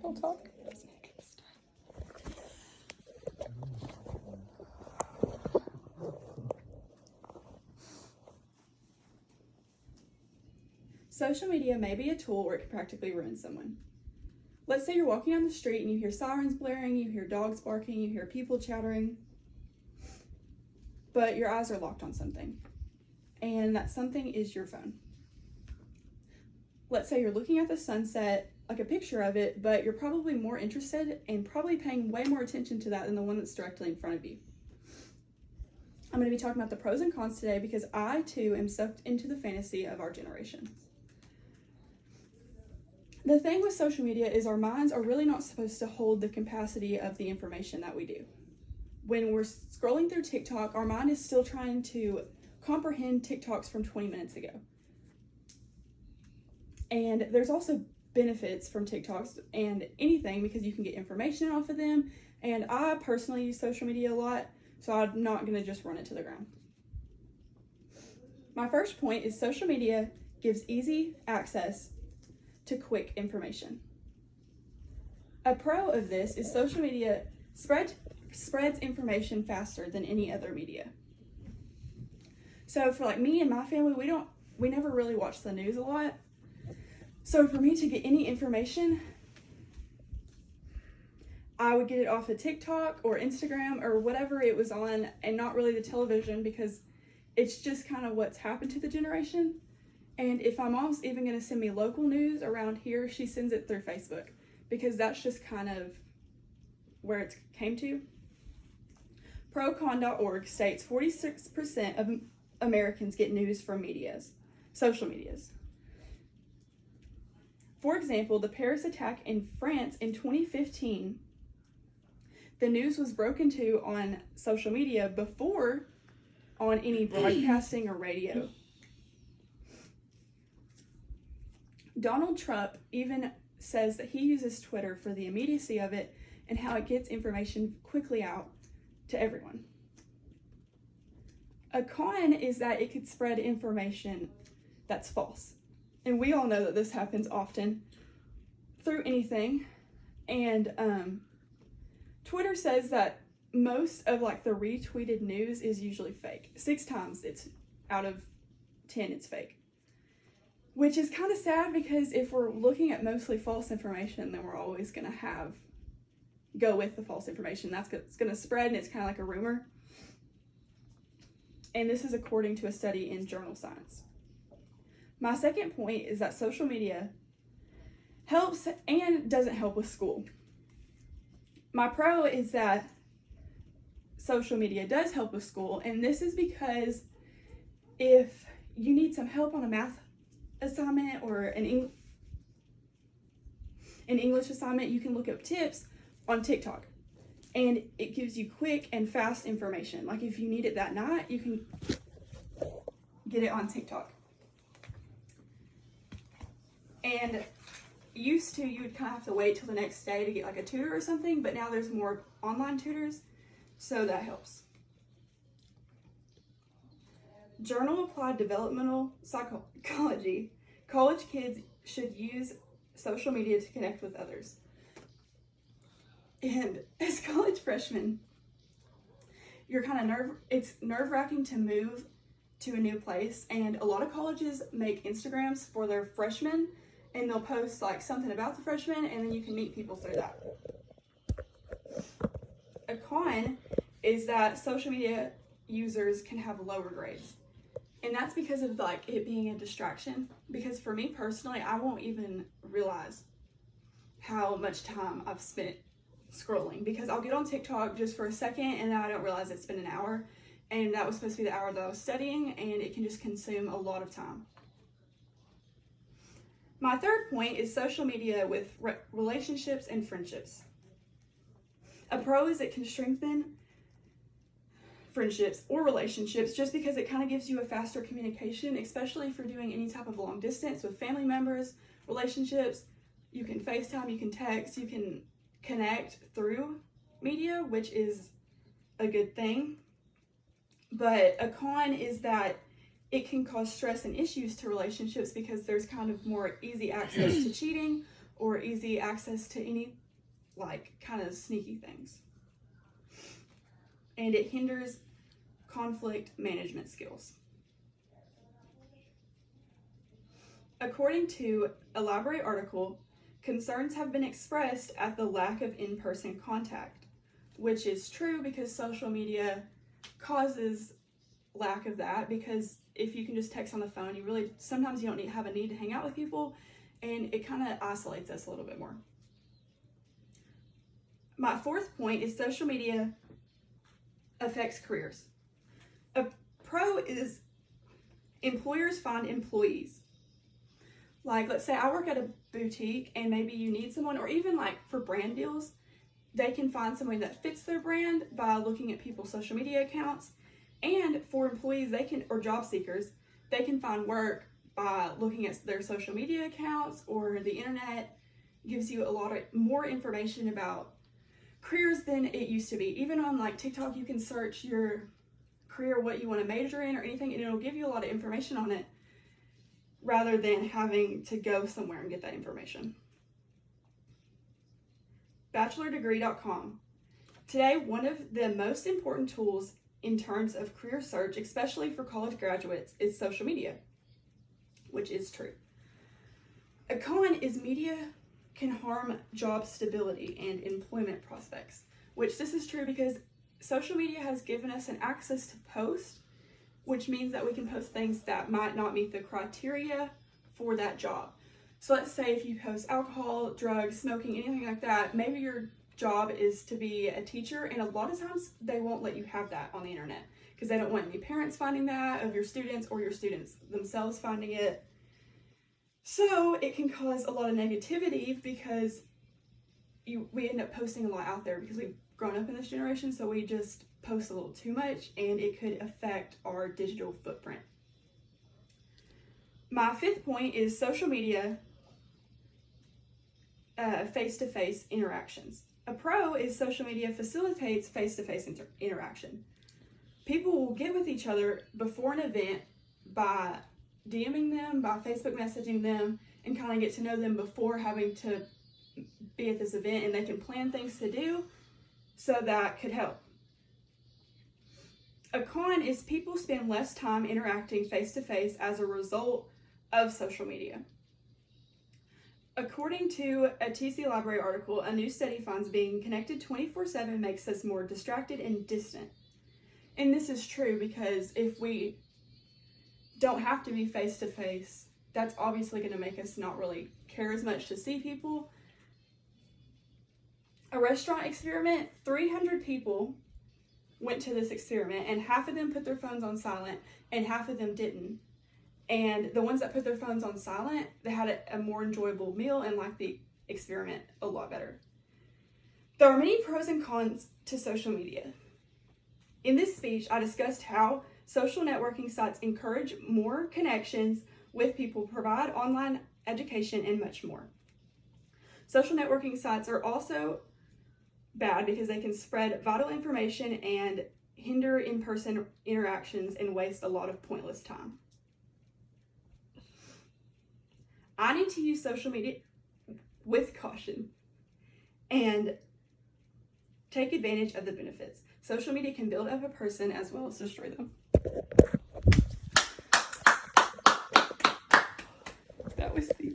Don't talk. Social media may be a tool where it can practically ruin someone. Let's say you're walking down the street and you hear sirens blaring, you hear dogs barking, you hear people chattering, but your eyes are locked on something, and that something is your phone. Let's say you're looking at the sunset, like a picture of it, but you're probably more interested and probably paying way more attention to that than the one that's directly in front of you. I'm going to be talking about the pros and cons today because I too am sucked into the fantasy of our generation. The thing with social media is our minds are really not supposed to hold the capacity of the information that we do. When we're scrolling through TikTok, our mind is still trying to comprehend TikToks from 20 minutes ago. And there's also benefits from TikToks and anything because you can get information off of them. And I personally use social media a lot, so I'm not going to just run it to the ground. My first point is social media gives easy access to quick information. A pro of this is social media spreads information faster than any other media. So for like me and my family, we never really watch the news a lot. So for me to get any information, I would get it off of TikTok or Instagram or whatever it was on, and not really the television because it's just kind of what's happened to the generation. And if my mom's even going to send me local news around here, she sends it through Facebook because that's just kind of where it came to. Procon.org states 46% of Americans get news from social medias. For example, the Paris attack in France in 2015, the news was broken to on social media before on any broadcasting or radio. Donald Trump even says that he uses Twitter for the immediacy of it and how it gets information quickly out to everyone. A con is that it could spread information that's false. And we all know that this happens often through anything. And Twitter says that most of like the retweeted news is usually fake. 6 times out of 10 it's fake. Which is kind of sad because if we're looking at mostly false information, then we're always going to go with the false information. It's going to spread, and it's kind of like a rumor. And this is according to a study in Journal Science. My second point is that social media helps and doesn't help with school. My pro is that social media does help with school, and this is because if you need some help on a math assignment or an English assignment, you can look up tips on TikTok, and it gives you quick and fast information. Like if you need it that night, you can get it on TikTok. And used to, you would kind of have to wait till the next day to get like a tutor or something, but now there's more online tutors, so that helps. Journal Applied Developmental Psychology. College kids should use social media to connect with others. And as college freshmen, you're kind of it's nerve-wracking to move to a new place, and a lot of colleges make Instagrams for their freshmen, and they'll post like something about the freshmen, and then you can meet people through that. A con is that social media users can have lower grades. And that's because of like it being a distraction. Because for me personally, I won't even realize how much time I've spent scrolling, because I'll get on TikTok just for a second and then I don't realize it's been an hour, and that was supposed to be the hour that I was studying, and it can just consume a lot of time. My third point is social media with relationships and friendships. A pro is it can strengthen friendships or relationships just because it kind of gives you a faster communication, especially if you're doing any type of long distance with family members, relationships. You can FaceTime, you can text, you can connect through media, which is a good thing. But a con is that it can cause stress and issues to relationships because there's kind of more easy access to cheating or easy access to any kind of sneaky things. And it hinders conflict management skills. According to a library article, concerns have been expressed at the lack of in-person contact, which is true because social media causes lack of that, because if you can just text on the phone, sometimes you don't have a need to hang out with people, and it kind of isolates us a little bit more. My fourth point is social media affects careers. A pro is employers find employees. Let's say I work at a boutique and maybe you need someone, or even for brand deals, they can find somebody that fits their brand by looking at people's social media accounts. And for employees, or job seekers, they can find work by looking at their social media accounts, or the internet gives you a lot of more information about careers than it used to be. Even on TikTok, you can search your career, what you want to major in or anything, and it'll give you a lot of information on it rather than having to go somewhere and get that information. BachelorDegree.com. Today, one of the most important tools in terms of career search, especially for college graduates, is social media, which is true. A con is media can harm job stability and employment prospects, which this is true because social media has given us an access to post, which means that we can post things that might not meet the criteria for that job. So let's say if you post alcohol, drugs, smoking, anything like that, maybe your job is to be a teacher, and a lot of times they won't let you have that on the internet because they don't want any parents finding that of your students, or your students themselves finding it. So it can cause a lot of negativity because we end up posting a lot out there because we've grown up in this generation, so we just post a little too much, and it could affect our digital footprint. My fifth point is social media face-to-face interactions. A pro is social media facilitates face-to-face interaction. People will get with each other before an event by DMing them, by Facebook messaging them, and kind of get to know them before having to be at this event, and they can plan things to do, so that could help. A con is people spend less time interacting face-to-face as a result of social media. According to a TC Library article, a new study finds being connected 24/7 makes us more distracted and distant. And this is true because if we don't have to be face-to-face, that's obviously going to make us not really care as much to see people. A restaurant experiment, 300 people went to this experiment, and half of them put their phones on silent and half of them didn't. And the ones that put their phones on silent, they had a more enjoyable meal and liked the experiment a lot better. There are many pros and cons to social media. In this speech, I discussed how social networking sites encourage more connections with people, provide online education, and much more. Social networking sites are also bad because they can spread vital information and hinder in-person interactions and waste a lot of pointless time. I need to use social media with caution and take advantage of the benefits. Social media can build up a person as well as destroy them. That was the